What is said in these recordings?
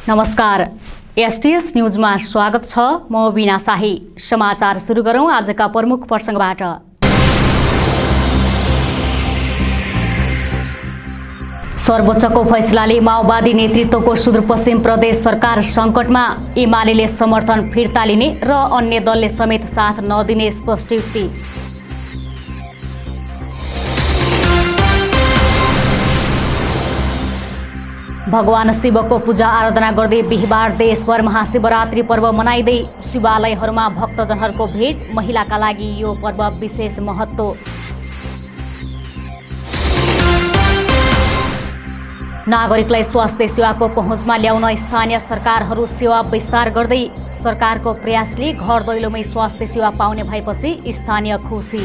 नमस्कार, एसटीएस न्यूजमा स्वागत छ। म बिना शाही। समाचार सुरु गरौं आजका प्रमुख प्रसंगबाट। सर्वोच्चको फैसलाले माओवादी नेतृत्वको सुदूरपश्चिम प्रदेश सरकार संकटमा, एमालेले समर्थन फिर्ता लिने र अन्य दलले समेत साथ नदिने स्पष्टोक्ति। भगवान शिवको पूजा आराधना गर्दै बिहिबार देशभर महाशिवरात्रि पर्व मनाइँदै शिवालयहरूमा भक्तजनहरूको भेट। महिलाका लागि यो पर्व विशेष महत्त्व। नागरिकलाई स्वास्थ्य सेवाको पहुँचमा ल्याउन स्थानीय सरकारहरू सेवा विस्तार गर्दै। सरकारको प्रयासले घर दैलोमै स्वास्थ्य सेवा पाउने भएपछि स्थानीय खुसी।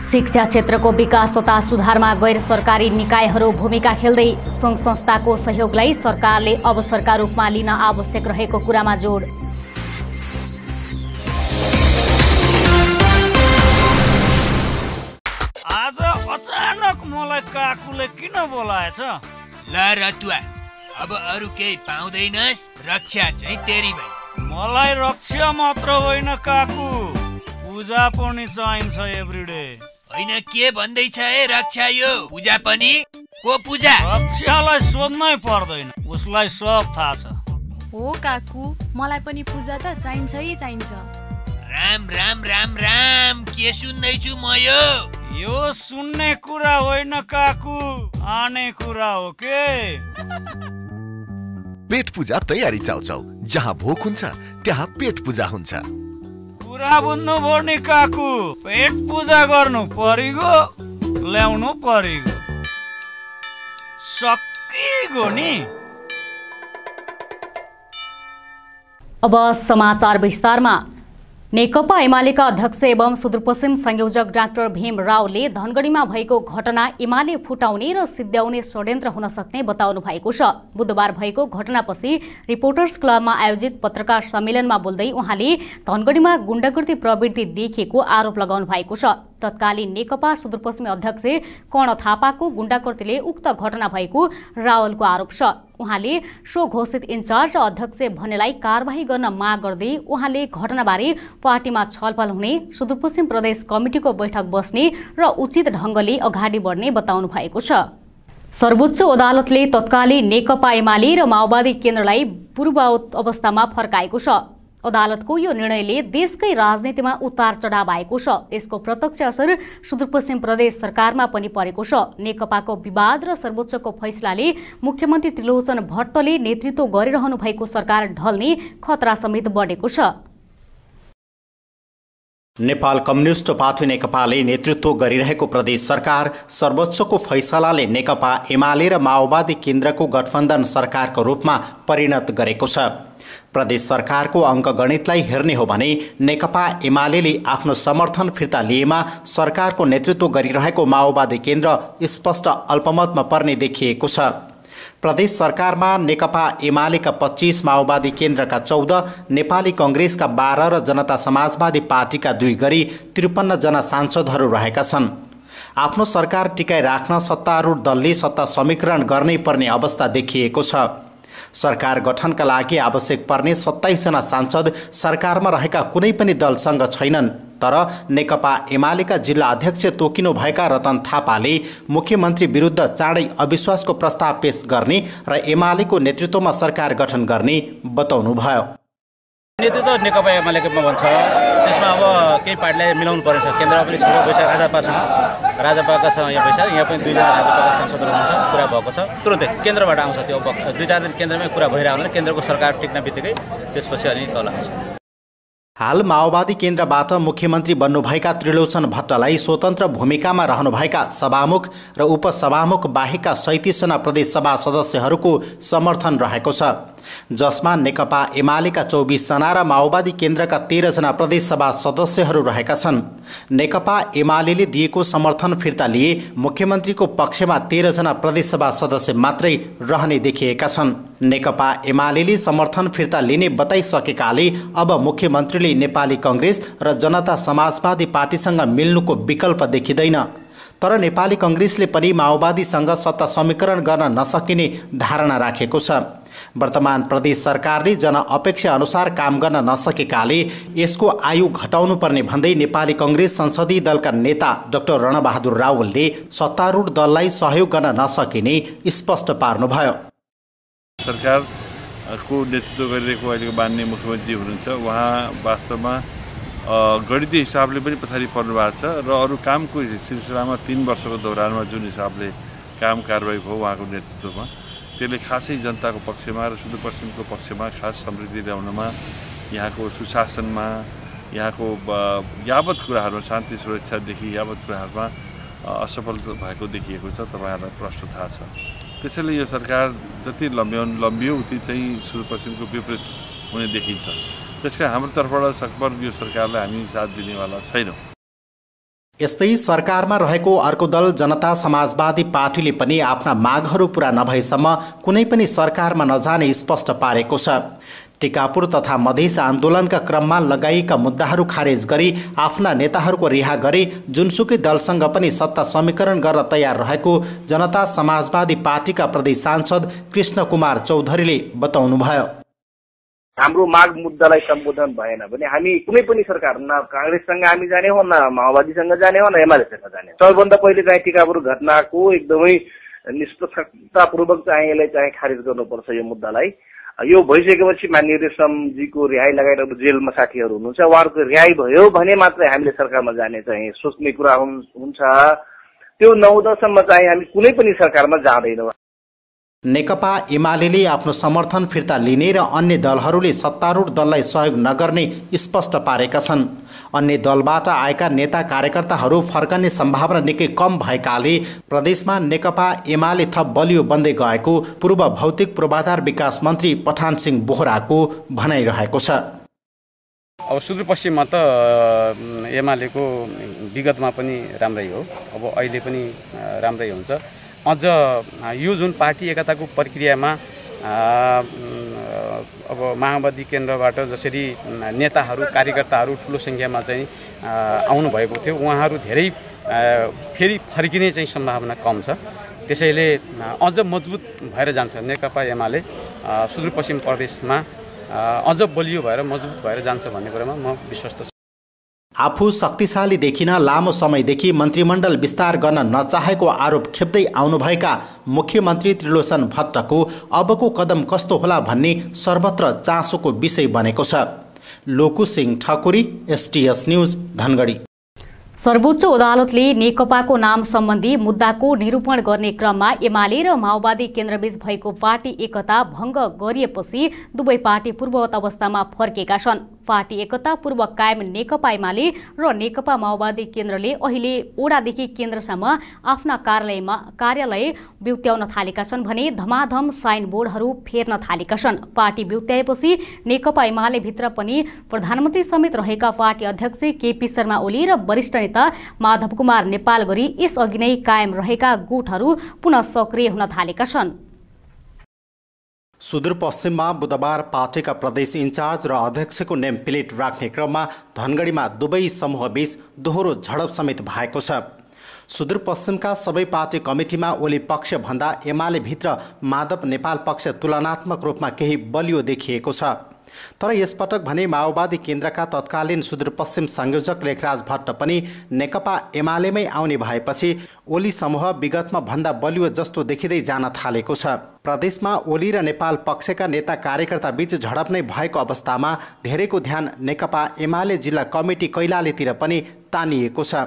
शिक्षा क्षेत्रको विकास तथा सुधारमा गैर सरकारी निकायहरू भूमिका खेल्दै सङ्घ संस्थाको सहयोगलाई सरकारले अवसरका रूपमा लिन आवश्यक रहेको कुरामा जोड। आज अचानक मलाई काकुले किन बोलाएछ? ल रतुवा, अब अरु केही पाउँदैनस्, रक्षा चाहिँ तेरी भई। मलाई रक्षा मात्र होइन काकु, पूजा पनि चाहिन्छ एभ्रीडे। होइन, के भन्दैछ है रक्षा? यो पूजा पनि? को पूजा? रक्षालाई सोध्नै पर्दैन, उसलाई सब थाहा छ। हो काकु, मलाई पनि पूजा त चाहिन्छ है चाहिन्छ। राम राम राम राम, के सुन्दैछु म? यो सुन्ने कुरा होइन काकु, आने कुरा हो के। पेट पूजा तयारी चाउचाउ, जहाँ भोक हुन्छ त्यहाँ पेट पूजा हुन्छ। कुरा बुझ्नु भयो नि काकु, पेट पूजा गर्नु परिगो, ल्याउनु परिगो, सकिगो नि। अब समाचार विस्तारमा। नेकपा एमालेका अध्यक्ष एवं सुदूरपश्चिम संयोजक डाक्टर भीम रावले धनगढीमा भएको घटना एमाले फुटाउने र सिद्ध्याउने षड्यन्त्र हुन सक्ने बताउनु भएको छ। बुधबार भएको घटनापछि रिपोर्टर्स क्लबमा आयोजित पत्रकार सम्मेलनमा बोल्दै उहाँले धनगढीमा गुण्डागर्दी प्रवृत्ति देखिएको आरोप लगाउनु भएको छ। तत्कालीन नेकपा सुदूरपश्चिम अध्यक्ष कर्ण थापाको गुण्डागर्दीले उक्त घटना भएको रावलको आरोप छ। उहाँले स्वघोषित इन्चार्ज अध्यक्ष भन्नेलाई कारबाही गर्न माग गर्दै उहाँले घटनाबारे पार्टीमा छलफल हुने, सुदूरपश्चिम प्रदेश कमिटिको बैठक बस्ने र उचित ढङ्गले अगाडि बढ्ने बताउनु भएको छ। सर्वोच्च अदालतले तत्कालीन नेकपा एमाले र माओवादी केन्द्रलाई पूर्व अवस्थामा फर्काएको छ। अदालतको यो निर्णयले देशकै राजनीतिमा उतार चढाव आएको छ। यसको प्रत्यक्ष असर सुदूरपश्चिम प्रदेश सरकारमा पनि परेको छ। नेकपाको विवाद र सर्वोच्चको फैसलाले मुख्यमन्त्री त्रिलोचन भट्टले नेतृत्व गरिरहनु भएको सरकार ढल्ने खतरा समेत बढेको छ। नेपाल कम्युनिस्ट पार्टी नेकपाले नेतृत्व गरिरहेको प्रदेश सरकार सर्वोच्चको फैसलाले नेकपा एमाले र माओवादी केन्द्रको गठबन्धन सरकारको रूपमा परिणत गरेको छ। प्रदेश सरकारको अङ्कगणितलाई हेर्ने हो भने नेकपा एमालेले आफ्नो समर्थन फिर्ता लिएमा सरकारको नेतृत्व गरिरहेको माओवादी केन्द्र स्पष्ट अल्पमतमा पर्ने देखिएको छ। प्रदेश सरकारमा नेकपा एमालेका 25, माओवादी केन्द्रका 14, नेपाली कङ्ग्रेसका 12 र जनता समाजवादी पार्टीका 2 गरी 53 जना सांसदहरू रहेका छन्। आफ्नो सरकार टिकाइ राख्न सत्तारूढ दलले सत्ता समीकरण गर्नै पर्ने अवस्था देखिएको छ। सरकार गठनका लागि आवश्यक पर्ने 27 जना सांसद सरकारमा रहेका कुनै पनि दलसँग छैनन्। तर नेकपा एमालेका जिल्ला अध्यक्ष तोकिनु भएका रतन थापाले मुख्यमन्त्री विरुद्ध चाँडै अविश्वासको प्रस्ताव पेश गर्ने र एमालेको नेतृत्वमा सरकार गठन गर्ने बताउनुभयो। नेतृत्व नेकपा एमालेकोमा भन्छ, त्यसमा अब केही पार्टीलाई मिलाउनु पर्छ। केन्द्रमा पनि छुट्टै पैसा राजापासँग यहाँ पैसा, यहाँ पनि 2 जना राजापाका सांसदहरू हुनुहुन्छ, कुरा भएको छ। तुरुन्तै केन्द्रबाट आउँछ, त्यो 2-4 दिन केन्द्रमै कुरा भइरहेको हुँदैन, केन्द्रको सरकार टिक्न बित्तिकै त्यसपछि अनि तल आउँछ। हाल माओवादी केन्द्रबाट मुख्यमन्त्री बन्नुभएका त्रिलोचन भट्टलाई स्वतन्त्र भूमिकामा रहनुभएका सभामुख र उपसभामुख बाहेकका 37 जना प्रदेश सभा सदस्यहरूको समर्थन रहेको छ, जसमा नेकपा एमालेका 24 जना र माओवादी केन्द्रका 13 जना प्रदेश सभा सदस्यहरू रहेका छन्। नेकपा एमालेले दिएको समर्थन फिर्ता लिए मुख्यमन्त्रीको पक्षमा 13 जना प्रदेश सभा सदस्य मात्रै रहने देखिएका छन्। नेकपा एमालेले समर्थन फिर्ता लिने बताइसकेकाले अब मुख्यमन्त्रीले नेपाली कङ्ग्रेस र जनता समाजवादी पार्टीसँग मिल्नुको विकल्प देखिँदैन। तर नेपाली कांग्रेसले पनि माओवादीसँग सत्ता समीकरण गर्न नसकिने धारणा राखेको छ। वर्तमान प्रदेश सरकारले जनअपेक्षा अनुसार काम गर्न नसकेकाले यसको आयु घटाउनुपर्ने भन्दै नेपाली कांग्रेस संसदीय दलका नेता डाक्टर रणबहादुर रावलले सत्तारूढ दललाई सहयोग गर्न नसकिने स्पष्ट पार्नुभयो। सरकारको नेतृत्व गरिरहेको अहिलेको माननीय मुख्यमन्त्री हुनुहुन्छ, उहाँ वास्तवमा गणितीय हिसाबले पनि पछाडि पर्नु भएको छ र अरू कामको सिलसिलामा 3 वर्षको दौरानमा जुन हिसाबले काम कारबाही भयो उहाँको नेतृत्वमा, त्यसले खासै जनताको पक्षमा र सुदूरपश्चिमको पक्षमा खास समृद्धि ल्याउनमा, यहाँको सुशासनमा, यहाँको यावत कुराहरूमा शान्ति सुरक्षादेखि यावत कुराहरूमा असफल भएको देखिएको छ। तपाईँहरूलाई प्रश्न थाहा छ। त्यसैले यो सरकार जति लम्बियो उति चाहिँ सुदूरपश्चिमको विपरीत हुने देखिन्छ। त्यसकारण हाम्रो तर्फबाट सकभर यो सरकारलाई हामी साथ दिनेवाला छैनौँ। यस्तै सरकारमा रहेको अर्को दल जनता समाजवादी पार्टीले पनि आफ्ना मागहरू पूरा नभएसम्म कुनै पनि सरकारमा नजाने स्पष्ट पारेको छ। टिकापुर तथा मधेस आन्दोलनका क्रममा लगाइएका मुद्दाहरू खारेज गरी आफ्ना नेताहरूको रिहा गरी जुनसुकै दलसँग पनि सत्ता समीकरण गर्न तयार रहेको जनता समाजवादी पार्टीका प्रदेश सांसद कृष्ण कुमार चौधरीले बताउनुभयो। हाम्रो माग मुद्दालाई सम्बोधन भएन भने हामी कुनै पनि सरकार न कांग्रेससँग हामी जाने हो, न माओवादीसँग जाने हो, न एमालेसँग जाने हो। सबैभन्दा पहिले चाहिँ टिकापुर घटनाको एकदमै निष्पक्षतापूर्वक चाहिँ यसलाई चाहिँ खारिज गर्नुपर्छ। यो मुद्दालाई यो भइसकेपछि माननीय रेशमजीको रिहाई लगाएर जेलमा साथीहरू हुनुहुन्छ, उहाँहरूको रिहाई भयो भने मात्रै हामीले सरकारमा जाने चाहिँ सोच्ने कुरा हुन्छ। त्यो नहुँदासम्म चाहिँ हामी कुनै पनि सरकारमा जाँदैनौँ। नेकपा एमाले आफ्नो समर्थन फिर्ता लिने र अन्य दलहरूले सत्तारूढ दललाई सहयोग नगर्ने स्पष्ट पारेका छन्। अन्य दलबाट आएका नेता कार्यकर्ताहरू फर्कने सम्भावना निकै कम भएकाले प्रदेशमा नेकपा एमाले थप बलियो बन्दै गएको पूर्व भौतिक पूर्वाधार विकास मन्त्री पठान सिंह बोहराको भनाइरहेको छ। अब सुदूरपश्चिममा त एमालेको विगतमा पनि राम्रै हो, अब अहिले पनि राम्रै हुन्छ। अझ यो जुन पार्टी एकताको प्रक्रियामा अब माओवादी केन्द्रबाट जसरी नेताहरू कार्यकर्ताहरू ठुलो सङ्ख्यामा चाहिँ आउनुभएको थियो, उहाँहरू धेरै फेरि फर्किने चाहिँ सम्भावना कम छ। त्यसैले अझ मजबुत भएर जान्छ नेकपा एमाले सुदूरपश्चिम प्रदेशमा अझ बलियो भएर मजबुत भएर जान्छ भन्ने कुरामा म विश्वस्त छु। आफू शक्तिशाली देखिन लामो समयदेखि मन्त्रीमण्डल विस्तार गर्न नचाहेको आरोप खेप्दै आउनुभएका मुख्यमन्त्री त्रिलोचन भट्टको अबको कदम कस्तो होला भन्ने सर्वत्र चासोको विषय बनेको छ। लोकुसिंह ठकुरी, STS न्यूज, धनगढी। सर्वोच्च अदालतले नेकपाको नाम सम्बन्धी मुद्दाको निरूपण गर्ने क्रममा एमाले र माओवादी केन्द्रबीच भएको पार्टी एकता भङ्ग गरिएपछि दुवै पार्टी पूर्ववत अवस्थामा फर्केका छन्। पार्टी एकता पूर्व कायम नेकपा एमाले र नेकपा माओवादी केन्द्रले अहिले ओडादेखि केन्द्रसम्म आफ्ना कार्यालय ब्युत्याउन थालेका छन् भने धमाधम साइन बोर्डहरू फेर्न थालेका छन्। पार्टी ब्युत्याएपछि नेकपा एमाले भित्र पनि प्रधानमन्त्री समेत रहेका पार्टी अध्यक्ष केपी शर्मा ओली र वरिष्ठ नेता माधव कुमार नेपाल गरी यसअघि नै कायम रहेका गुटहरू पुनः सक्रिय हुन थालेका छन्। सुदूरपश्चिममा बुधबार पार्टीका प्रदेश इन्चार्ज र अध्यक्षको नेम प्लेट राख्ने क्रममा धनगढीमा दुवै समूहबीच दोहोरो झडप समेत भएको छ। सुदूरपश्चिमका सबै पार्टी कमिटीमा ओली पक्ष भन्दा एमाले भित्र माधव नेपाल पक्ष तुलनात्मक रूपमा केही बलियो देखिएको छ। तर यसपटक भने माओवादी केन्द्रका तत्कालीन सुदूरपश्चिम संयोजक लेखराज भट्ट पनि नेकपा एमालेमै आउने भएपछि ओली समूह विगतमा भन्दा बलियो जस्तो देखिँदै जान थालेको छ। प्रदेशमा ओली र नेपाल पक्षका नेता कार्यकर्ता बीच झडप नै भएको अवस्थामा धेरैको ध्यान नेकपा एमाले जिल्ला कमिटी कैलालीतिर पनि तानिएको छ।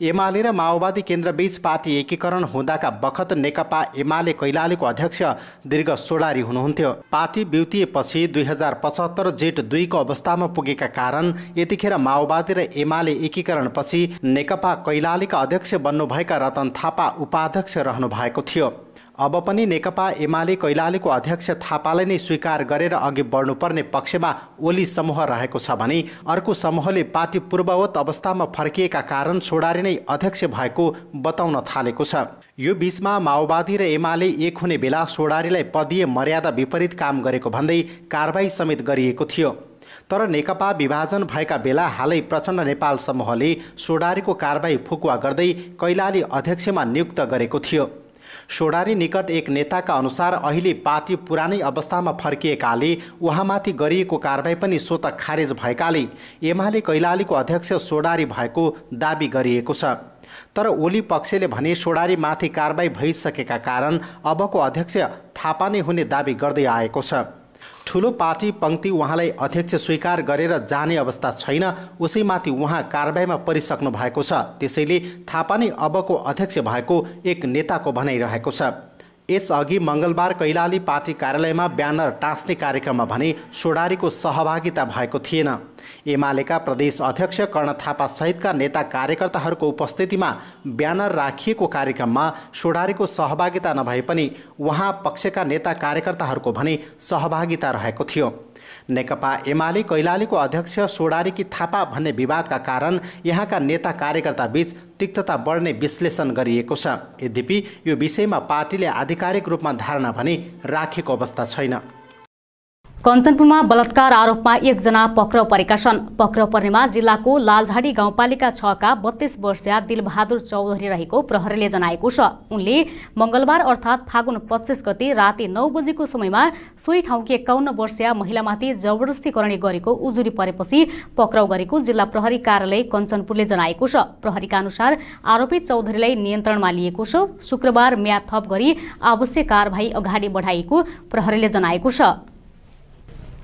एमाले र माओवादी केन्द्रबीच पार्टी एकीकरण हुँदाका बखत नेकपा एमाले कैलालीको अध्यक्ष दीर्घ सोडारी हुनुहुन्थ्यो। पार्टी बिउतिएपछि 2075 जेठ 2 को अवस्थामा पुगेका कारण यतिखेर माओवादी र एमाले एकीकरणपछि नेकपा कैलालीका अध्यक्ष बन्नुभएका रतन थापा उपाध्यक्ष रहनु भएको थियो। अब पनि नेकपा एमाले कैलालीको अध्यक्ष थापालाई नै स्वीकार गरेर अघि बढ्नुपर्ने पक्षमा ओली समूह रहेको छ भने अर्को समूहले पार्टी पूर्ववत अवस्थामा फर्किएका कारण छोडारी नै अध्यक्ष भएको बताउन थालेको छ। यो बीचमा माओवादी र एमाले एक हुने बेला छोडारीलाई पदीय मर्यादा विपरीत काम गरेको भन्दै कारबाही समेत गरिएको थियो। तर नेकपा विभाजन भएका बेला हालै प्रचण्ड नेपाल समूहले सोडारीको कारबाही फुकुवा गर्दै कैलाली अध्यक्षमा नियुक्त गरेको थियो। सोडारी निकट एक नेताका अनुसार अहिले पार्टी पुरानै अवस्थामा फर्किएकाले उहाँमाथि गरिएको कारबाही पनि स्वतः खारेज भएकाले एमाले कैलालीको अध्यक्ष सोडारी भएको दाबी गरिएको छ। तर ओली पक्षले भने सोडारीमाथि कारबाही भइसकेका कारण अबको अध्यक्ष थापा नै हुने दाबी गर्दै आएको छ। ठुलो पार्टी पंक्ति उहाँलाई अध्यक्ष स्वीकार गरेर जाने अवस्था छैन, उसैमाथि उहाँ कारबाहीमा परिसक्नु भएको छ। त्यसैले थापा नै अबको अध्यक्ष भएको एक नेताको भनाइरहेको छ। यसअघि मंगलबार कैलाली पार्टी कार्यालयमा ब्यानर टाँस्ने कार्यक्रममा भने सोडारीको सहभागिता भएको थिएन। एमालेका प्रदेश अध्यक्ष कर्ण थापा सहितका नेता कार्यकर्ताहरूको उपस्थितिमा ब्यानर राखिएको कार्यक्रममा सोडारीको सहभागिता नभए पनि उहाँ पक्षका नेता कार्यकर्ताहरूको भने सहभागिता रहेको थियो। नेकपा एमाले कैलालीको अध्यक्ष सोडारीकी थापा भन्ने विवादका कारण यहाँका नेता कार्यकर्ता बीच तिक्तता बढ्ने विश्लेषण गरिएको छ। यद्यपि यो विषयमा पार्टीले आधिकारिक रूपमा धारणा भने राखेको अवस्था छैन। कञ्चनपुरमा बलात्कार आरोपमा एकजना पक्राउ परेका छन्। पक्राउ पर्नेमा जिल्लाको लालझाडी गाउँपालिका 6 का 32 वर्षीय दिलबहादुर चौधरी रहेको प्रहरीले जनाएको छ। उनले मंगलबार अर्थात् फागुन 25 गते राति 9 बजेको समयमा सोही ठाउँकी 51 वर्षीय महिलामाथि जबरजस्ती गर्ने गरेको उजुरी परेपछि पक्राउ गरेको जिल्ला प्रहरी कार्यालय कञ्चनपुरले जनाएको छ। प्रहरीका अनुसार आरोपित चौधरीलाई नियन्त्रणमा लिएको छ। शुक्रबार म्याद थप गरी आवश्यक कारबाही अगाडि बढाइएको प्रहरीले जनाएको छ।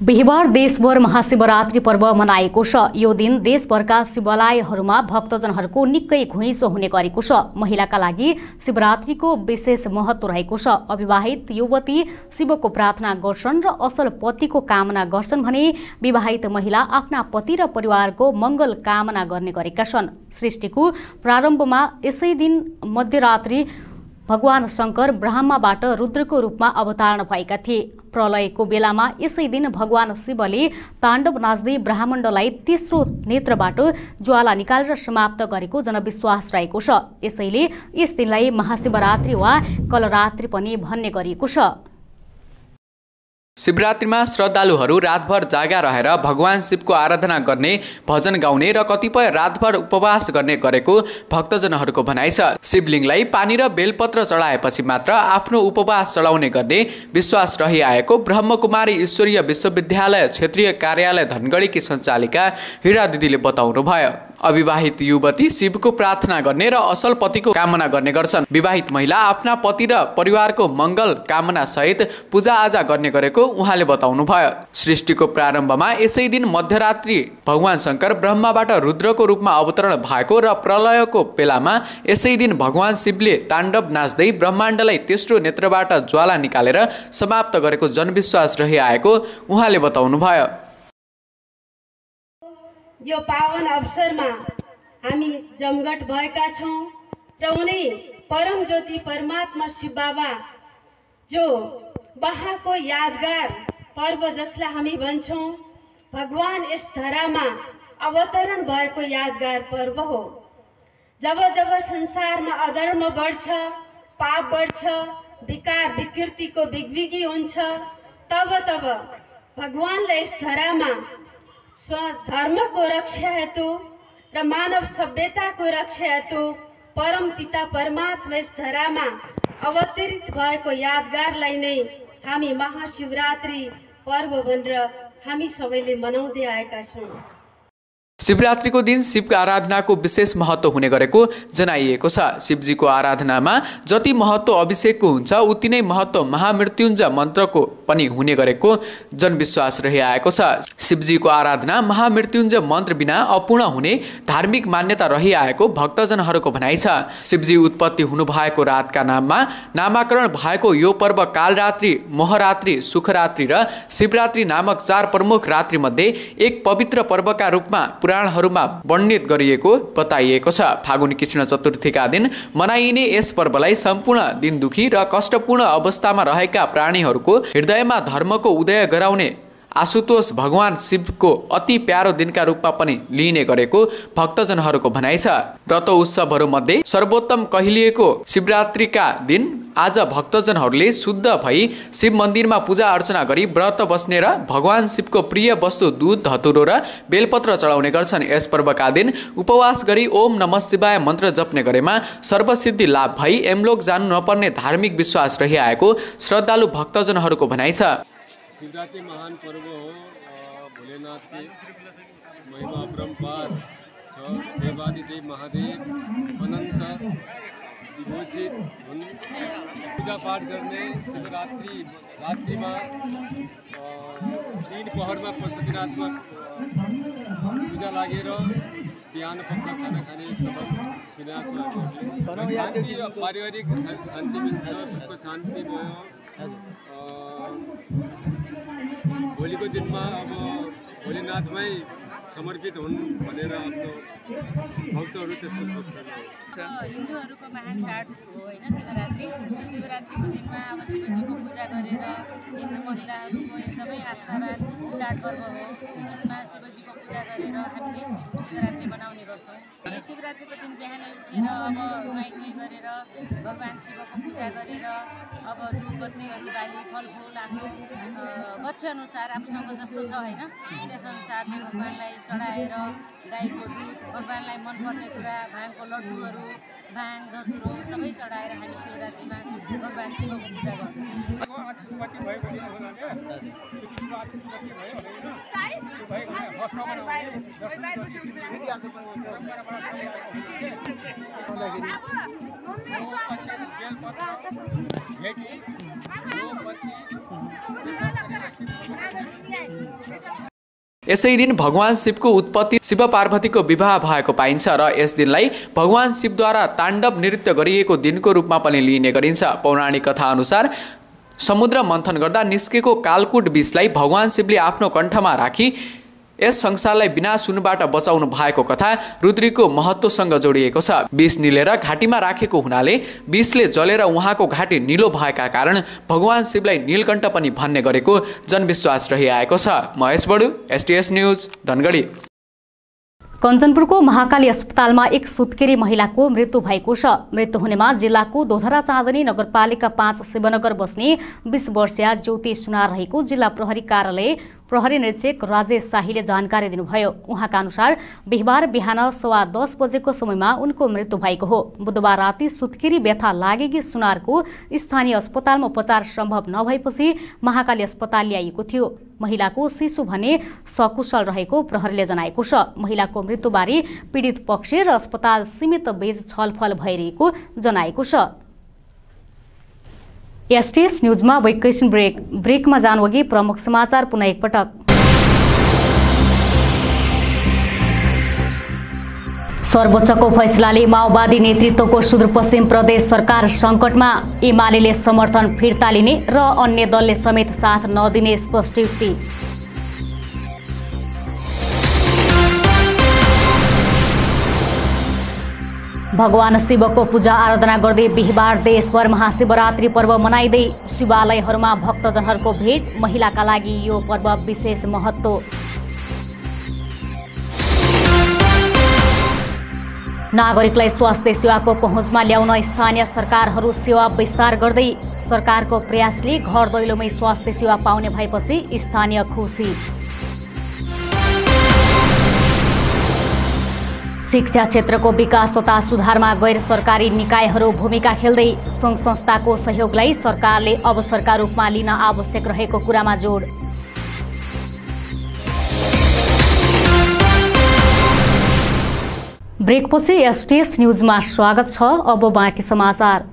बिहिबार देशभर महाशिवरात्रि पर्व मनाएको छ। यो दिन देशभरका शिवालयहरूमा भक्तजनहरूको निकै घुइँचो हुने गरेको छ। महिलाका लागि शिवरात्रिको विशेष महत्त्व रहेको छ। अविवाहित युवती शिवको प्रार्थना गर्छन् र असल पतिको कामना गर्छन् भने विवाहित महिला आफ्ना पति र परिवारको मङ्गल कामना गर्ने गरेका छन्। सृष्टिको प्रारम्भमा यसै दिन मध्यरात्रि भगवान शंकर ब्रह्माबाट रुद्रको रूपमा अवतरण भएका थिए। प्रलयको बेलामा यसै दिन भगवान शिवले ताण्डव नाच्दै ब्रह्माण्डलाई तेस्रो नेत्रबाट ज्वाला निकालेर समाप्त गरेको जनविश्वास रहेको छ। यसैले यस दिनलाई महाशिवरात्रि वा कलरात्रि पनि भन्ने गरिएको छ। शिवरात्रिमा श्रद्धालुहरू रातभर जागा रहेर भगवान शिवको आराधना गर्ने, भजन गाउने र कतिपय रातभर उपवास गर्ने गरेको भक्तजनहरूको भनाइ छ। शिवलिङ्गलाई पानी र बेलपत्र चढाएपछि मात्र आफ्नो उपवास चढाउने गर्ने विश्वास रहिआएको ब्रह्मकुमारी ईश्वरीय विश्वविद्यालय क्षेत्रीय कार्यालय धनगढीकी सञ्चालिका हिरा दिदीले बताउनुभयो। अविवाहित युवती शिवको प्रार्थना गर्ने र असल पतिको कामना गर्ने गर्छन्। विवाहित महिला आफ्ना पति र परिवारको मङ्गल कामना सहित पूजाआजा गर्ने गरेको उहाँले बताउनुभयो। सृष्टिको प्रारम्भमा यसै दिन मध्यरात्रि भगवान शंकर ब्रह्माबाट रुद्रको रूपमा अवतरण भएको र प्रलयको बेलामा यसै दिन भगवान शिवले ताण्डव नाच्दै ब्रह्माण्डलाई तेस्रो नेत्रबाट ज्वाला निकालेर समाप्त गरेको जनविश्वास रहिआएको उहाँले बताउनुभयो। यो पावन अवसरमा हामी जमघट भएका छौँ र उनी परम ज्योति परमात्मा शिव बाबा जो बहाको यादगार पर्व जसलाई हामी भन्छौँ, भगवान यस धरामा अवतरण भएको यादगार पर्व हो। जब जब संसारमा अधर्म बढ्छ, पाप बढ्छ, विकार विकृतिको बिगबिगी हुन्छ, तब तब भगवानले यस धरामा धर्मको रक्षा हेतु र मानव सभ्यताको रक्षा हेतु परम पिता परमात्मा यस धरामा अवतरित भएको यादगारलाई नै हामी महाशिवरात्रि पर्व भनेर हामी सबैले मनाउँदै आएका छौँ। शिवरात्रिको दिन शिवको आराधनाको विशेष महत्त्व हुने गरेको जनाइएको छ। शिवजीको आराधनामा जति महत्त्व अभिषेकको हुन्छ उति नै महत्त्व महामृत्युञ्जय मन्त्रको पनि हुने गरेको जनविश्वास रहिआएको छ। शिवजीको आराधना महामृत्युञ्जय मन्त्र बिना अपूर्ण हुने धार्मिक मान्यता रहिआएको भक्तजनहरूको भनाइ छ। शिवजी उत्पत्ति हुनुभएको रातका नाममा नामाकरण भएको यो पर्व कालरात्रि, मोहरात्रि, सुखरात्रि र शिवरात्रि नामक 4 प्रमुख रात्रिमध्ये एक पवित्र पर्वका रूपमा पुराणहरूमा वर्णित गरिएको बताइएको छ। फागुन कृष्ण चतुर्थीका दिन मनाइने यस पर्वलाई सम्पूर्ण दिन दुखी र कष्टपूर्ण अवस्थामा रहेका प्राणीहरूको हृदयमा धर्मको उदय गराउने आशुतोष भगवान शिवको अति प्यारो दिनका रूपमा पनि लिइने गरेको भक्तजनहरूको भनाइ छ। व्रत उत्सवहरूमध्ये सर्वोत्तम कहिलिएको शिवरात्रिका दिन आज भक्तजनहरूले शुद्ध भई शिव मन्दिरमा पूजा अर्चना गरी व्रत बस्ने र भगवान शिवको प्रिय वस्तु दूध धतुरो र बेलपत्र चढाउने गर्छन्। यस पर्वका दिन उपवास गरी ओम नमः शिवाय मन्त्र जप्ने गरेमा सर्वसिद्धि लाभ भई एमलोक जानु नपर्ने धार्मिक विश्वास रहिआएको श्रद्धालु भक्तजनहरूको भनाइ छ। शिवरात्रि महान पर्व हो। भोलेनाथ की महिमा अपरंपार छ। देवादिदेव महादेव अनंत विभूषित हुन्। पूजा पाठ गर्ने शिवरात्रि रात्रिमा 3 पहरमा पशुपतिनाथमा पूजा लागेर बिहान पक्ष खाना खाने चलन सुनेको छ। शान्ति पारिवारिक शान्ति मिल्छ, सुख शान्ति भयो। भोलिको दिनमा अब भोलेनाथमै समर्पित हुन् भनेर आफ्नो भक्तहरू त्यस्तो सोच्छन्। हिन्दूहरूको महान चाड हो होइन शिवरात्रि। शिवरात्रिको दिनमा अब शिवजीको पूजा गरेर हिन्दू महिलाहरूको एकदमै आस्थावान चाडपर्व हो। यसमा शिवजीको पूजा गरेर हामीले शिवरात्रि मनाउने गर्छौँ। शिवरात्रिको दिन बिहानै उठेर अब नुहाइ गरेर भगवान शिवको पूजा गरेर अब धुप बत्तीहरू बाली फलफुल आफ्नो गच्छ अनुसार आफूसँग जस्तो छ होइन त्यस अनुसारले भगवानलाई चढाएर गाईको दुध भगवानलाई मनपर्ने कुरा भाङको लड्डुहरू भाङ धतुरो सबै चढाएर हामी शिवरात्रिमा भगवान शिवको पूजा गर्दछौँ। यसै दिन भगवान शिवको उत्पत्ति शिव पार्वतीको विवाह भएको पाइन्छ र यस दिनलाई भगवान शिवद्वारा ताण्डव नृत्य गरिएको दिनको रूपमा पनि लिइने गरिन्छ। पौराणिक कथा अनुसार समुद्र मन्थन गर्दा निस्केको कालकुट विषलाई भगवान शिवले आफ्नो कण्ठमा राखी यस संसारलाई विनाश हुनुबाट बचाउनु भएको कथा रुद्रीको महत्त्वसँग जोडिएको छ। विष निलेर घाँटीमा राखेको हुनाले विषले जलेर उहाँको घाँटी निलो भएका कारण भगवान शिवलाई नीलकण्ठ पनि भन्ने गरेको जनविश्वास रहिआएको छ। महेश बडु, STS न्यूज, धनगढी। कञ्चनपुरको महाकाली अस्पतालमा एक सुत्केरी महिलाको मृत्यु भएको छ। मृत्यु हुनेमा जिल्लाको दोधरा चाँदनी नगरपालिका 5 शिवनगर बस्ने 20 वर्षीय ज्योति सुनार रहेको जिल्ला प्रहरी कार्यालय प्रहरी निरीक्षक राजेश शाहीले जानकारी दिनुभयो। उहाँका अनुसार बिहिबार बिहान 10:15 बजेको समयमा उनको मृत्यु भएको हो। बुधबार राति सुत्केरी व्यथा लागेकी सुनारको स्थानीय अस्पतालमा उपचार सम्भव नभएपछि महाकाली अस्पताल ल्याइएको थियो। महिलाको शिशु भने सकुशल रहेको प्रहरीले जनाएको छ। महिलाको मृत्युबारे पीडित पक्ष र अस्पताल सीमित बीच छलफल भइरहेको जनाएको छ। STS न्यूजमा वैकेसन ब्रेकमा जानुअघि प्रमुख समाचार पुनः एकपटक। सर्वोच्चको फैसलाले माओवादी नेतृत्वको सुदूरपश्चिम प्रदेश सरकार सङ्कटमा, एमाले समर्थन फिर्ता लिने र अन्य दलले समेत साथ नदिने स्पष्टोक्ति। भगवान शिवको पूजा आराधना गर्दै बिहिबार देशभर महाशिवरात्रि पर्व मनाइँदै शिवालयहरूमा भक्तजनहरूको भेट। महिलाका लागि यो पर्व विशेष महत्त्व। नागरिकलाई स्वास्थ्य सेवाको पहुँचमा ल्याउन स्थानीय सरकारहरू सेवा विस्तार गर्दै। सरकारको प्रयासले घर दैलोमै स्वास्थ्य सेवा पाउने भएपछि स्थानीय खुसी। शिक्षा क्षेत्रको विकास तथा सुधारमा गैर सरकारी निकायहरू भूमिका खेल्दै सङ्घ संस्थाको सहयोगलाई सरकारले अवसरका रूपमा लिन आवश्यक रहेको कुरामा जोड। ब्रेकपछि STS न्यूजमा स्वागत छ। अब बाँकी समाचार।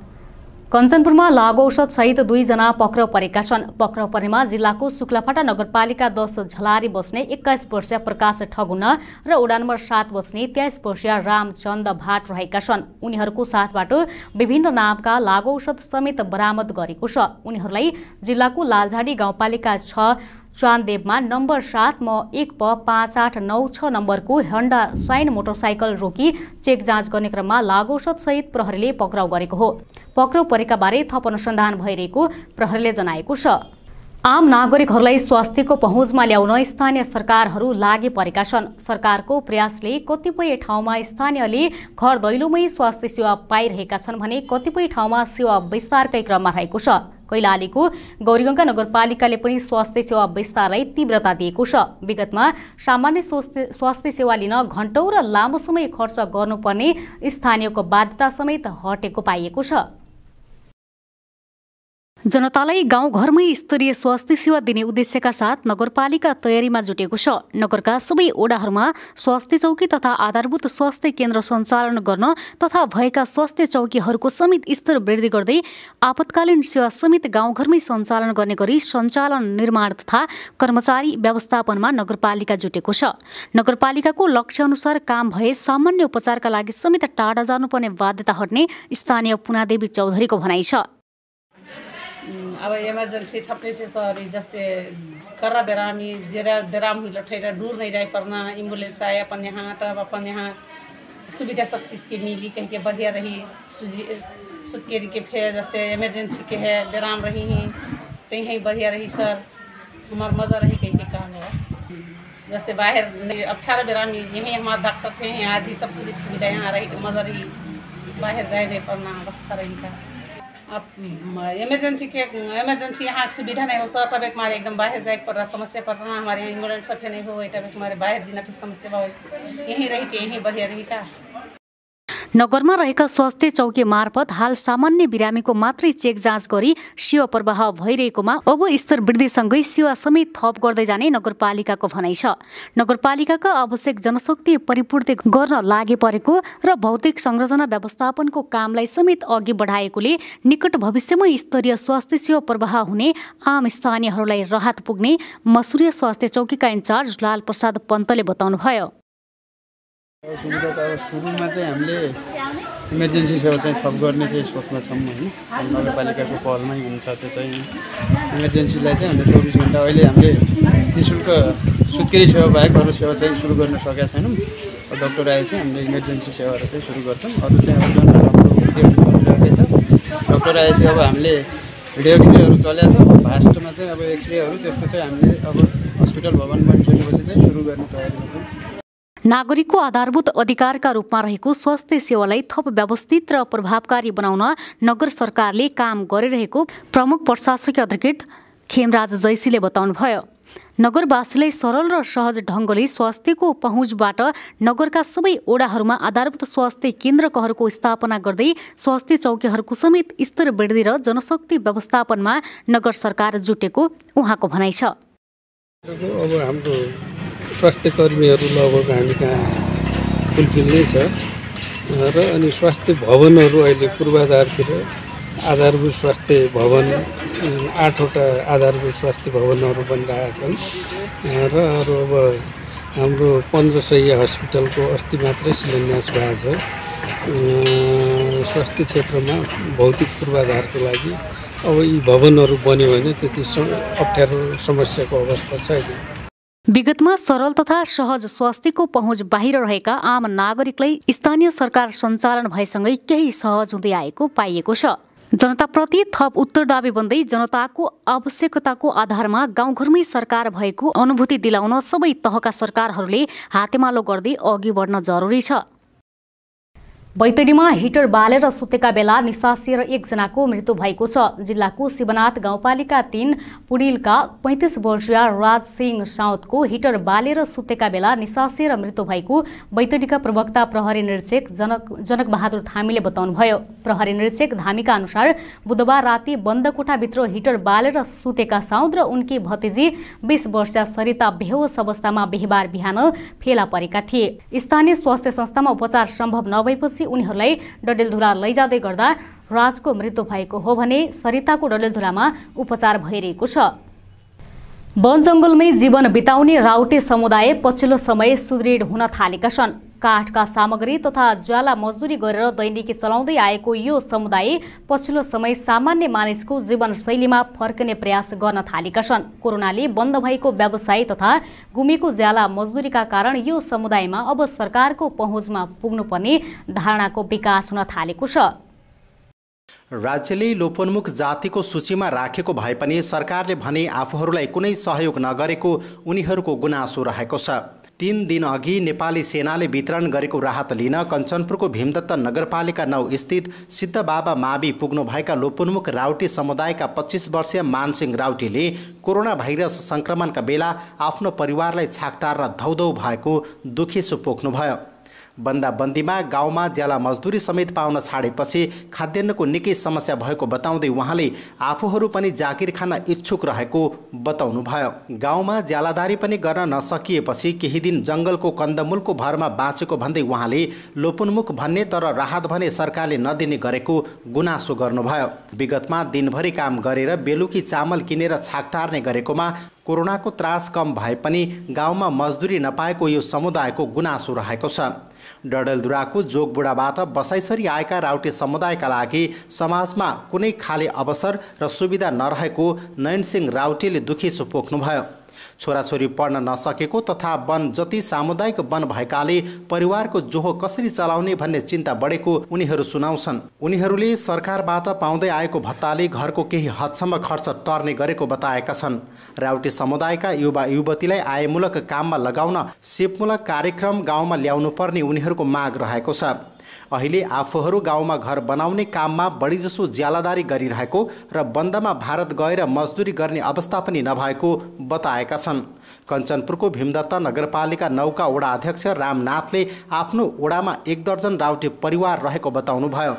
कञ्चनपुरमा लागु औषध सहित 2 जना पक्राउ परेका छन्। पक्राउ परेमा जिल्लाको शुक्लाफाटा नगरपालिका 10 झलारी बस्ने 21 वर्षीय प्रकाश ठगुन र वडा नम्बर 7 बस्ने 23 वर्षीय रामचन्द भाट रहेका छन्। उनीहरूको साथबाट विभिन्न नामका लागु औषध समेत बरामद गरेको छ। उनीहरूलाई जिल्लाको लालझाडी गाउँपालिका 6 चान्देवमा नम्बर 7 म 1 प 5896 नम्बरको होन्डा स्वाइन मोटरसाइकल रोकी चेक जाँच गर्ने क्रममा लागु औषध सहित प्रहरीले पक्राउ गरेको हो। पक्राउ परेका बारे थप अनुसन्धान भइरहेको प्रहरीले जनाएको छ। आम नागरिकहरूलाई स्वास्थ्यको पहुँचमा ल्याउन स्थानीय सरकारहरू लागि परेका छन्। सरकारको प्रयासले कतिपय ठाउँमा स्थानीयले घर दैलोमै स्वास्थ्य सेवा पाइरहेका छन् भने कतिपय ठाउँमा सेवा विस्तारकै क्रममा रहेको छ। कैलालीको गौरीगङ्गा नगरपालिकाले पनि स्वास्थ्य सेवा विस्तारलाई तीव्रता दिएको छ। विगतमा सामान्य स्वास्थ्य सेवा लिन घण्टौं र लामो समय खर्च गर्नुपर्ने स्थानीयको बाध्यता समेत हटेको पाइएको छ। जनतालाई गाउँघरमै स्तरीय स्वास्थ्य सेवा दिने उद्देश्यका साथ नगरपालिका तयारीमा जुटेको छ। नगरका सबै ओडाहरूमा स्वास्थ्य चौकी तथा आधारभूत स्वास्थ्य केन्द्र सञ्चालन गर्न तथा भएका स्वास्थ्य चौकीहरूको समेत स्तर वृद्धि गर्दै आपतकालीन सेवा समेत गाउँघरमै सञ्चालन गर्ने गरी सञ्चालन निर्माण तथा कर्मचारी व्यवस्थापनमा नगरपालिका जुटेको छ। नगरपालिकाको लक्ष्यअनुसार काम भए सामान्य उपचारका लागि समेत टाढा जानुपर्ने बाध्यता हट्ने स्थानीय पुनादेवी चौधरीको भनाइ छ। अब इमरजेंसी थपने से सर जैसे कर्रा बेरामी बेराम हुई लठेरा दूर नहीं रह पड़ना एम्बुलेंस आए अपन यहाँ तब अपन यहाँ सुविधा सब चीज़ की मिली कहीं के बढ़िया रही सुतकेरी के फिर जैसे इमरजेंसी के है बेराम रही हैं तो यहीं बढ़िया रही सर हमार मज़ा रही कहीं के काम है। जैसे बाहर 18 बेरामी यहीं हमारे डॉक्टर थे यहाँ आज ही सब कुछ सुविधा यहाँ रही तो मज़ा रही बाहर जाए नहीं पड़ना अवस्था रही था। अब इमरजेंसी यहाँ सुविधा नहीं हो सर तब एक हमारे एकदम बाहर जाए पड़ रहा समस्या पड़ रहा हमारे यहाँ एम्बुलेंस सब नहीं हो तब एक हमारे बाहर जिना फिर समस्या हो यहीं रही कि यहीं बढ़िया रही था। नगरमा रहेका स्वास्थ्य चौकी मार्फत हाल सामान्य बिरामीको मात्रै चेक जाँच गरी सेवा प्रवाह भइरहेकोमा अब स्तर वृद्धिसँगै सेवा समेत थप गर्दै जाने नगरपालिकाको भनाइ छ। नगरपालिकाका आवश्यक जनशक्ति परिपूर्ति गर्न लागे परेको र भौतिक संरचना व्यवस्थापनको कामलाई समेत अघि बढाएकोले निकट भविष्यमा स्तरीय स्वास्थ्य सेवा प्रवाह हुने आम स्थानीयहरूलाई राहत पुग्ने मसुरिया स्वास्थ्य चौकीका इन्चार्ज लाल प्रसाद पन्तले बताउनुभयो। सुविधा त अब सुरुमा चाहिँ हामीले इमर्जेन्सी सेवा चाहिँ थप गर्ने चाहिँ सोचमा छौँ होइन नगरपालिकाको पहलमै हुन्छ त्यो चाहिँ इमर्जेन्सीलाई चाहिँ हामीले 24 घण्टा अहिले हामीले निःशुल्क सुत्केरी सेवा बाहेक अरू सेवा चाहिँ सुरु गर्न सकेका छैनौँ। डक्टर आए चाहिँ हामीले इमर्जेन्सी सेवाहरू चाहिँ सुरु गर्छौँ। अरू चाहिँ अब जुन राम्रो चलिरहेको छ डक्टर आए चाहिँ अब हामीले भिडियो एक्सरेहरू चलेको छ। फास्टमा चाहिँ अब एक्सरेहरू त्यस्तो चाहिँ हामीले अब हस्पिटल भवन बनिसकेपछि चाहिँ सुरु गर्ने तयारीमा छौँ। नागरिकको आधारभूत अधिकारका रूपमा रहेको स्वास्थ्य सेवालाई थप व्यवस्थित र प्रभावकारी बनाउन नगर सरकारले काम गरिरहेको प्रमुख प्रशासकीय अधिकृत खेमराज जैसीले बताउनुभयो। नगरवासीलाई सरल र सहज ढङ्गले स्वास्थ्यको पहुँचबाट नगरका सबै ओडाहरूमा आधारभूत स्वास्थ्य केन्द्रहरूको स्थापना गर्दै स्वास्थ्य चौकीहरूको समेत स्तर वृद्धि र जनशक्ति व्यवस्थापनमा नगर सरकार जुटेको उहाँको भनाइ छ। अब हाम्रो स्वास्थ्य कर्मीहरू लगभग हामी कहाँ फुलफिल नै छ र अनि स्वास्थ्य भवनहरू अहिले पूर्वाधारतिर आधारभूत स्वास्थ्य भवन 8वटा आधारभूत स्वास्थ्य भवनहरू बनिरहेका छन् र अरू अब हाम्रो 1500 हस्पिटलको अस्ति मात्रै शिलान्यास भएको छ। स्वास्थ्य क्षेत्रमा भौतिक पूर्वाधारको लागि अब यी भवनहरू बन्यो भने त्यति अप्ठ्यारो समस्याको अवस्था छैन। विगतमा सरल तथा सहज स्वास्थ्यको पहुँच बाहिर रहेका आम नागरिकलाई स्थानीय सरकार सञ्चालन भएसँगै केही सहज हुँदै आएको पाइएको छ। जनताप्रति थप उत्तरदायी बन्दै जनताको आवश्यकताको आधारमा गाउँघरमै सरकार भएको अनुभूति दिलाउन सबै तहका सरकारहरूले हातेमालो गर्दै अघि बढ्न जरुरी छ। बैतडीमा हिटर बालेर सुतेका बेला निसासिएर एकजनाको मृत्यु भएको छ। जिल्लाको शिवनाथ गाउँपालिका 3 पुडिलका 35 वर्षीय राज सिंह साउदको हिटर बालेर सुतेका बेला निसासिएर मृत्यु भएको बैतडीका प्रवक्ता प्रहरी निरीक्षक जनक बहादुर धामीले बताउनुभयो। प्रहरी निरीक्षक धामीका अनुसार बुधबार राति बन्द कोठाभित्र हिटर बालेर सुतेका साउद र उनकी भतिजी 20 वर्षीय सरिता बेहोस अवस्थामा बिहीबार बिहान फेला परेका थिए। स्थानीय स्वास्थ्य संस्थामा उपचार सम्भव नभएपछि उनीहरूलाई डडेलधुरा लैजाँदै गर्दा राजको मृत्यु भएको हो भने सरिताको डडेलधुरामा उपचार भइरहेको छ। वन जंगलमै जीवन बिताउने राउटे समुदाय पछिल्लो समय सुदृढ हुन थालेका छन्। काठका सामग्री तथा ज्वाला मजदुरी गरेर दैनिकी चलाउँदै आएको यो समुदाय पछिल्लो समय सामान्य मानिसको जीवनशैलीमा फर्कने प्रयास गर्न थालेका छन्। कोरोनाले बन्द भएको व्यवसाय तथा गुमेको ज्याला मजदुरीका कारण यो समुदायमा अब सरकारको पहुँचमा पुग्नुपर्ने धारणाको विकास हुन थालेको छ। राज्यले लोपोन्मुख जातिको सूचीमा राखेको भए पनि सरकारले भने आफूहरूलाई कुनै सहयोग नगरेको उनीहरूको गुनासो रहेको छ। 3 दिन अघि नेपाली सेनाले वितरण गरेको राहत लिन कञ्चनपुरको भीमदत्त नगरपालिका 9 स्थित सिद्धबाबा मावि पुग्नुभएका लोपोन्मुख राउटे समुदायका 25 वर्षीय मानसिंह राउटेले कोरोना भाइरस सङ्क्रमणका बेला आफ्नो परिवारलाई छाकटार र धौधौ भएको दुखेसो पोख्नुभयो। बन्दाबन्दीमा गाउँमा ज्याला मजदुरी समेत पाउन छाडेपछि खाद्यान्नको निकै समस्या भएको बताउँदै उहाँले आफूहरू पनि जागिर खान इच्छुक रहेको बताउनुभयो। गाउँमा ज्यालादारी पनि गर्न नसकिएपछि केही दिन जङ्गलको कन्दमूलको भरमा बाँचेको भन्दै उहाँले लोपोन्मुख भन्ने तर राहत भने सरकारले नदिने गरेको गुनासो गर्नुभयो। विगतमा दिनभरि काम गरेर बेलुकी चामल किनेर छाक टार्ने गरेकोमा कोरोनाको त्रास कम भए पनि गाउँमा मजदुरी नपाएको यो समुदायको गुनासो रहेको छ। डडेलधुराको जोगबुढाबाट बसाइसरी आएका राउटे समुदायका लागि समाजमा कुनै खाले अवसर र सुविधा नरहेको नयनसिंह राउटेले दुखेसो पोख्नुभयो। छोराछोरी पढ्न नसकेको तथा वन जति सामुदायिक वन भएकाले परिवारको जोहो कसरी चलाउने भन्ने चिन्ता बढेको उनीहरू सुनाउँछन्। उनीहरूले सरकारबाट पाउँदै आएको भत्ताले घरको केही हदसम्म खर्च टर्ने गरेको बताएका छन्। राउटे समुदायका युवा युवतीलाई आयमूलक काममा लगाउन सिपमूलक कार्यक्रम गाउँमा ल्याउनु पर्ने उनीहरूको माग रहेको छ। अहिले आफूहरू गाउँमा घर बनाउने काममा बढीजसो ज्यालादारी गरिरहेको र बन्दमा भारत गएर मजदुरी गर्ने अवस्था पनि नभएको बताएका छन्। कञ्चनपुरको भीमदत्त नगरपालिका 9 का वडा अध्यक्ष रामनाथले आफ्नो वडामा 1 दर्जन राउटे परिवार रहेको बताउनुभयो।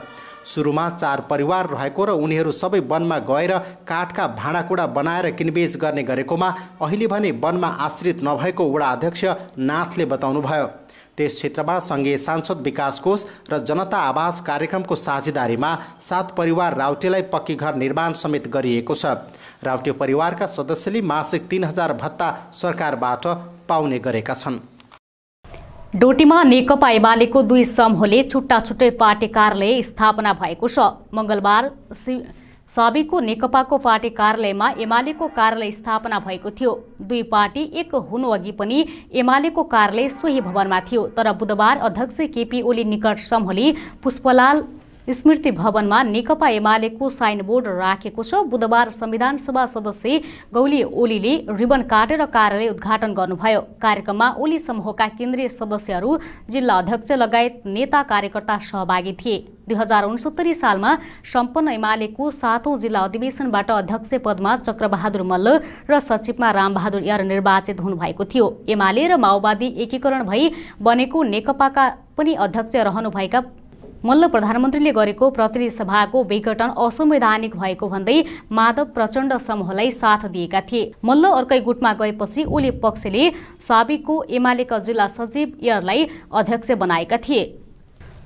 सुरुमा 4 परिवार रहेको र उनीहरू सबै वनमा गएर काठका भाँडाकुँडा बनाएर किनबेच गर्ने गरेकोमा अहिले भने वनमा आश्रित नभएको वडा अध्यक्ष नाथले बताउनुभयो। त्यस क्षेत्रमा सङ्घीय सांसद विकास कोष र जनता आवास कार्यक्रमको साझेदारीमा 7 परिवार राउटेलाई पक्की घर निर्माण समेत गरिएको छ। राउटे परिवारका सदस्यले मासिक 3000 भत्ता सरकारबाट पाउने गरेका छन्। डोटीमा नेकपा एमालेको 2 समूहले छुट्टा छुट्टै पार्टी कार्यालय स्थापना भएको छ। मङ्गलबार साबिकको नेकपाको पार्टी कार्यालयमा एमालेको कार्यालय स्थापना भएको थियो। 2 पार्टी एक हुनु अघि पनि एमालेको कार्यालय सोही भवनमा थियो, तर बुधबार अध्यक्ष केपी ओली निकट समूहले पुष्पलाल स्मृति भवनमा नेकपा एमालेको साइन बोर्ड राखेको छ। बुधबार संविधान सभा सदस्य गौली ओलीले रिबन काटेर कार्यालय उद्घाटन गर्नुभयो। कार्यक्रममा ओली समूहका केन्द्रीय सदस्यहरू, जिल्ला अध्यक्ष लगायत नेता कार्यकर्ता सहभागी थिए। 2069 सालमा सम्पन्न एमालेको 7औं जिल्ला अधिवेशनबाट अध्यक्ष पदमा चक्रबहादुर मल्ल र सचिवमा रामबहादुर यार निर्वाचित हुनुभएको थियो। एमाले र माओवादी एकीकरण भई बनेको नेकपाका पनि अध्यक्ष रहनुभएका मल्ल प्रधानमन्त्रीले गरेको प्रतिनिधि सभाको विघटन असंवैधानिक भएको भन्दै माधव प्रचण्ड समूहलाई साथ दिएका थिए। मल्ल अर्कै गुटमा गएपछि ओली पक्षले साबिकको एमालेका जिल्ला सचिव यारलाई अध्यक्ष बनाएका थिए।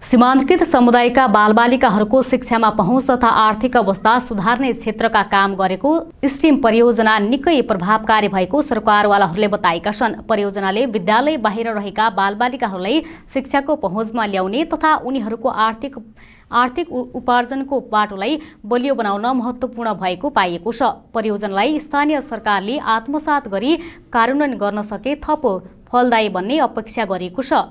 सीमान्तकृत समुदायका बालबालिकाहरूको शिक्षामा पहुँच तथा आर्थिक अवस्था सुधार्ने क्षेत्रका काम गरेको स्टिम परियोजना निकै प्रभावकारी भएको सरकारवालाहरूले बताएका छन्। परियोजनाले विद्यालय बाहिर रहेका बालबालिकाहरूलाई शिक्षाको पहुँचमा ल्याउने तथा उनीहरूको आर्थिक उपार्जनको बाटोलाई बलियो बनाउन महत्त्वपूर्ण भएको पाइएको छ। परियोजनालाई स्थानीय सरकारले आत्मसात गरी कार्यान्वयन गर्न सके थप फलदायी बन्ने अपेक्षा गरिएको छ।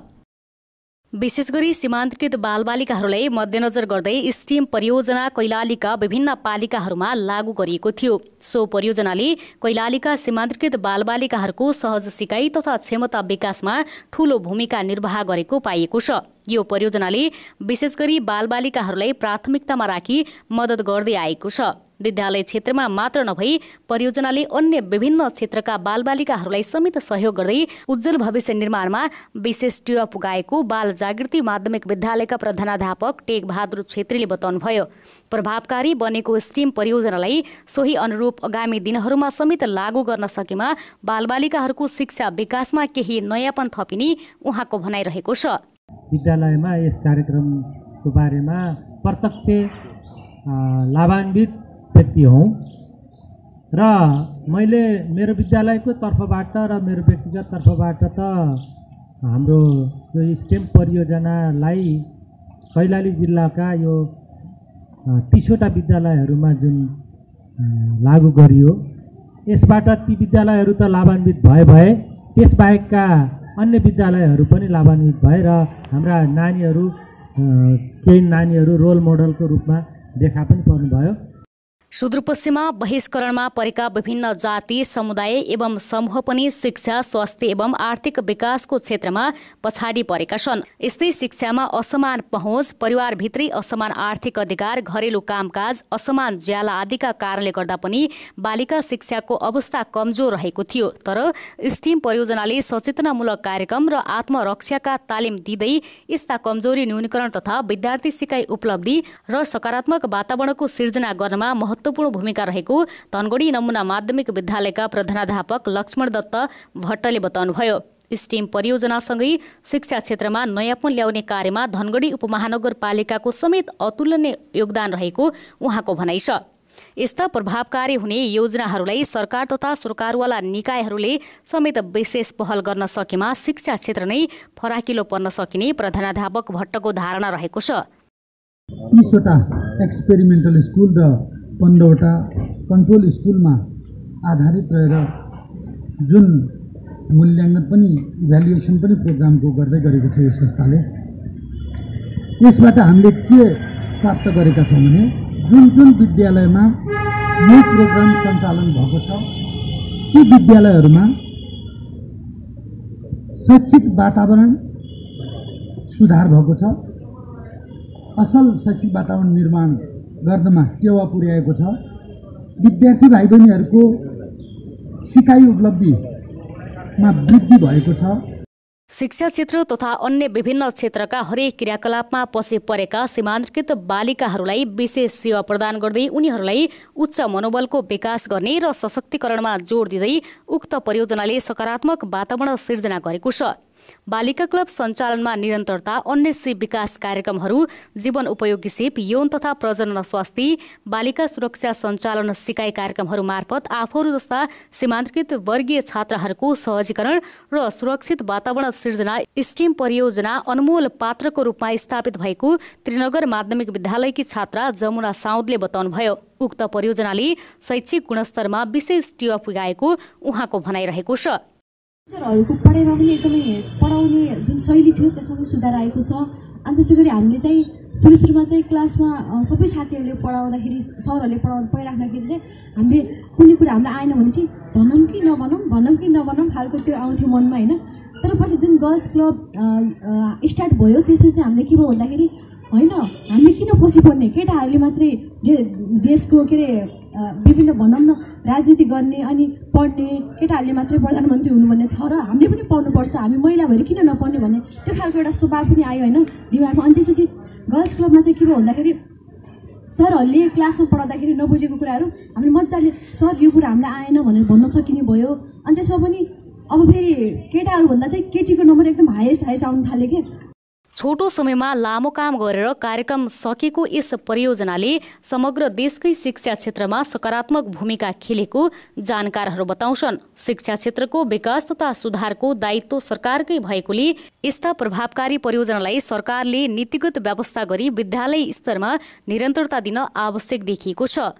विशेष गरी सीमान्तकृत बालबालिकाहरूलाई मध्यनजर गर्दै स्टिम परियोजना कैलालीका विभिन्न पालिकाहरूमा लागू गरिएको थियो। सो परियोजनाले कैलालीका सीमान्तकृत बालबालिकाहरूको सहज सिकाइ तथा क्षमता विकासमा ठूलो भूमिका निर्वाह गरेको पाइएको छ। यो परियोजनाले विशेष गरी बालबालिकाहरूलाई प्राथमिकतामा राखी मद्दत गर्दै आएको छ। विद्यालय क्षेत्रमा मात्र नभई परियोजनाले अन्य विभिन्न क्षेत्रका बालबालिकाहरूलाई समेत सहयोग गर्दै उज्जवल भविष्य निर्माणमा विशेष टेवा पुगाएको बाल जागृति माध्यमिक विद्यालयका प्रधानाध्यापक टेक बहादुर छेत्रीले बताउनुभयो। प्रभावकारी बनेको स्टिम परियोजनालाई सोही अनुरूप आगामी दिनहरूमा समेत लागू गर्न सकेमा बालबालिकाहरूको शिक्षा विकासमा केही नयाँपन थपिने उहाँको भनाइरहेको छ। विद्यालयमा यस कार्यक्रमको बारेमा प्रत्यक्ष लाभान्वित व्यक्ति हौँ र मैले मेरो विद्यालयको तर्फबाट र मेरो व्यक्तिगत तर्फबाट त हाम्रो यो स्टेम परियोजनालाई कैलाली जिल्लाका यो 30वटा विद्यालयहरूमा जुन लागू गरियो, यसबाट ती विद्यालयहरू त लाभान्वित भए त्यसबाहेकका अन्य विद्यालयहरू पनि लाभान्वित भए र हाम्रा नानीहरू केही नानीहरू रोल मोडलको रूपमा देखा पनि पर्नुभयो। सुदूरपश्चिममा बहिष्करणमा परेका विभिन्न जाति समुदाय एवं समूह पनि शिक्षा स्वास्थ्य एवं आर्थिक विकासको क्षेत्रमा पछाडि परेका छन्। यस्तै शिक्षामा असमान पहुँच, परिवारभित्रै असमान आर्थिक अधिकार, घरेलु कामकाज, असमान ज्याला आदिका कारणले गर्दा पनि बालिका शिक्षाको अवस्था कमजोर रहेको थियो। तर स्टिम परियोजनाले सचेतनामूलक कार्यक्रम र आत्मरक्षाका तालिम दिँदै यस्ता कमजोरी न्यूनीकरण तथा विद्यार्थी सिकाइ उपलब्धि र सकारात्मक वातावरणको सिर्जना गर्नमा महत्वपूर्ण भूमिका रहेको धनगढी नमुना माध्यमिक विद्यालयका प्रधानाध्यापक लक्ष्मण दत्त भट्टले बताउनुभयो। स्टिम परियोजनासँगै शिक्षा क्षेत्रमा नयाँपन ल्याउने कार्यमा धनगढी उपमहानगरपालिकाको समेत अतुलनीय योगदान रहेको उहाँको भनाइ छ। यस्ता प्रभावकारी हुने योजनाहरूलाई सरकार तथा सरकारवाला निकायहरूले समेत विशेष पहल गर्न सकेमा शिक्षा क्षेत्र नै फराकिलो पर्न सकिने प्रधानाध्यापक भट्टको धारणा रहेको छ। 30वटा एक्सपेरिमेन्टल स्कुल र 15वटा कन्ट्रोल स्कुलमा आधारित रहेर जुन मूल्याङ्कन पनि इभ्यालुएसन पनि प्रोग्रामको गर्दै गरेको थियो यस संस्थाले। यसबाट हामीले के प्राप्त गरेका छौँ भने जुन जुन विद्यालयमा यो प्रोग्राम सञ्चालन भएको छ ती विद्यालयहरूमा शैक्षिक वातावरण सुधार भएको छ, असल शैक्षिक वातावरण निर्माण गर्नमा टेवा पुर्याएको छ, विद्यार्थी भाइ बहिनीहरूको सिकाइ उपलब्धिमा वृद्धि भएको छ। शिक्षा क्षेत्र तथा अन्य विभिन्न क्षेत्रका हरेक क्रियाकलापमा पछि परेका सीमान्तकृत बालिकाहरूलाई विशेष सेवा प्रदान गर्दै उनीहरूलाई उच्च मनोबलको विकास गर्ने र सशक्तिकरणमा जोड दिँदै उक्त परियोजनाले सकारात्मक वातावरण सिर्जना गरेको छ। बालिका क्लब सञ्चालनमा निरन्तरता, अन्य विकास कार्यक्रमहरू, जीवन उपयोगी सिप, यौन तथा प्रजनन स्वास्थ्य, बालिका सुरक्षा सञ्चालन सिकाइ कार्यक्रमहरू मार्फत आफूहरू जस्ता सीमान्तकृत वर्गीय छात्राहरूको सहजीकरण र सुरक्षित वातावरण सिर्जना स्टिम परियोजना अनमोल पात्रको रूपमा स्थापित भएको त्रिनगर माध्यमिक विद्यालयकी छात्रा जमुना साउदले बताउनुभयो। उक्त परियोजनाले शैक्षिक गुणस्तरमा विशेष टेवा पुर्याएको उहाँको भनाइरहेको छ। टिचरहरूको पढाइमा पनि एकदमै पढाउने जुन शैली थियो त्यसमा पनि सुधार आएको छ। अनि त्यसै गरी हामीले चाहिँ सुरुमा चाहिँ क्लासमा सबै साथीहरूले पढाउँदाखेरि सरहरूले पढाइराख्दाखेरि चाहिँ हामीले कुनै कुरा हामीलाई आएन भने चाहिँ भनौँ कि नभनौँ खालको त्यो आउँथ्यो मनमा होइन। तर पछि जुन गर्ल्स क्लब स्टार्ट भयो त्यसपछि चाहिँ हामीले के भयो भन्दाखेरि होइन हामीले किन पछि पढ्ने, केटाहरूले मात्रै देशको के अरे विभिन्न भनौँ न राजनीति गर्ने अनि पढ्ने, केटाहरूले मात्रै प्रधानमन्त्री हुनुपर्ने छ र हामीले पनि पढ्नुपर्छ, हामी महिला भएर किन नपढ्ने भन्ने त्यो खालको एउटा स्वभाव पनि आयो होइन दिमागमा। अनि त्यसपछि गर्ल्स क्लबमा चाहिँ के भयो भन्दाखेरि सरहरूले क्लासमा पढाउँदाखेरि नबुझेको कुराहरू हामीले मजाले सर यो कुरा हामीलाई आएन भनेर भन्न सकिने भयो। अनि त्यसमा पनि अब फेरि केटाहरूभन्दा चाहिँ केटीको नम्बर एकदम हाइएस्ट आउन थाल्यो कि। छोटो समयमा लामो काम गरेर कार्यक्रम सकेको यस परियोजनाले समग्र देशकै शिक्षा क्षेत्रमा सकारात्मक भूमिका खेलेको जानकारहरू बताउँछन्। शिक्षा क्षेत्रको विकास तथा सुधारको दायित्व सरकारकै भएकोले यस्ता प्रभावकारी परियोजनालाई सरकारले नीतिगत व्यवस्था गरी विद्यालय स्तरमा निरन्तरता दिन आवश्यक देखिएको छ।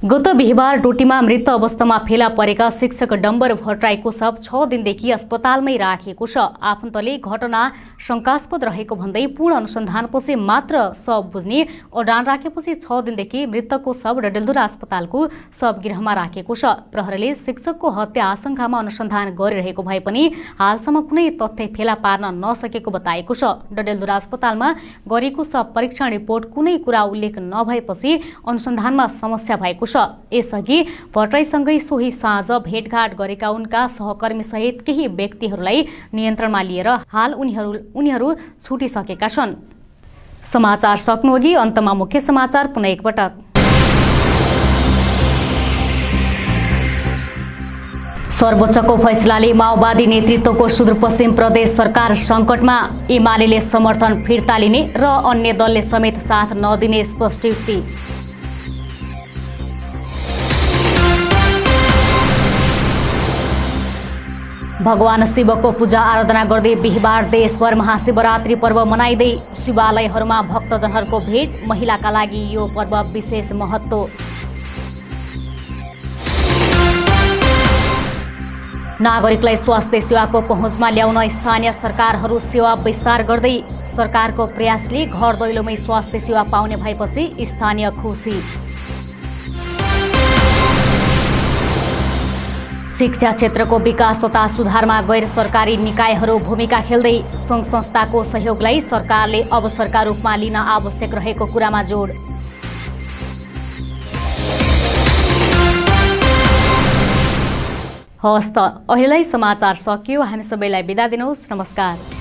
गत बिहिबार डोटीमा मृत अवस्थामा फेला परेका शिक्षक डम्बर भट्टराईको शव 6 दिनदेखि अस्पतालमै राखिएको छ। आफन्तले घटना शंकास्पद रहेको भन्दै पूर्ण अनुसन्धानपछि मात्र शव बुझ्ने अडान राखेपछि 6 दिनदेखि मृतकको शव डडेलधुरा अस्पतालको शवगृहमा राखेको छ। प्रहरीले शिक्षकको हत्या आशंकामा अनुसन्धान गरिरहेको भए पनि हालसम्म कुनै तथ्य फेला पार्न नसकेको बताएको छ। डडेलधुरा अस्पतालमा गरिएको शव परीक्षण रिपोर्ट कुनै कुरा उल्लेख नभएपछि अनुसन्धानमा समस्या भएको छ। यसअघि भट्टराईसँगै सोही साँझ भेटघाट गरेका उनका सहकर्मी सहित केही व्यक्तिहरूलाई नियन्त्रणमा लिएर हाल उनीहरू छुटिसकेका छन्। समाचार सक्नुअघि अन्तमा मुख्य समाचार पुनः एकपटक। सर्वोच्चको फैसलाले माओवादी नेतृत्वको सुदूरपश्चिम प्रदेश सरकार सङ्कटमा, एमाले समर्थन फिर्ता लिने र अन्य दलले समेत साथ नदिने स्पष्टीकरण। भगवान शिवको पूजा आराधना गर्दै बिहिबार देशभर महाशिवरात्रि पर्व मनाइँदै शिवालयहरूमा भक्तजनहरूको भेट, महिलाका लागि यो पर्व विशेष महत्त्व। नागरिकलाई स्वास्थ्य सेवाको पहुँचमा ल्याउन स्थानीय सरकारहरू सेवा विस्तार गर्दै सरकारको प्रयासले घर दैलोमै स्वास्थ्य सेवा पाउने भएपछि स्थानीय खुसी। शिक्षा क्षेत्रको विकास तथा सुधारमा गैर सरकारी निकायहरू भूमिका खेल्दै सङ्घ संस्थाको सहयोगलाई सरकारले अवसरका रूपमा लिन आवश्यक रहेको कुरामा जोड। हवस् त, अहिलेलाई समाचार सकियो। हामी सबैलाई बिदा दिनुहोस्। नमस्कार।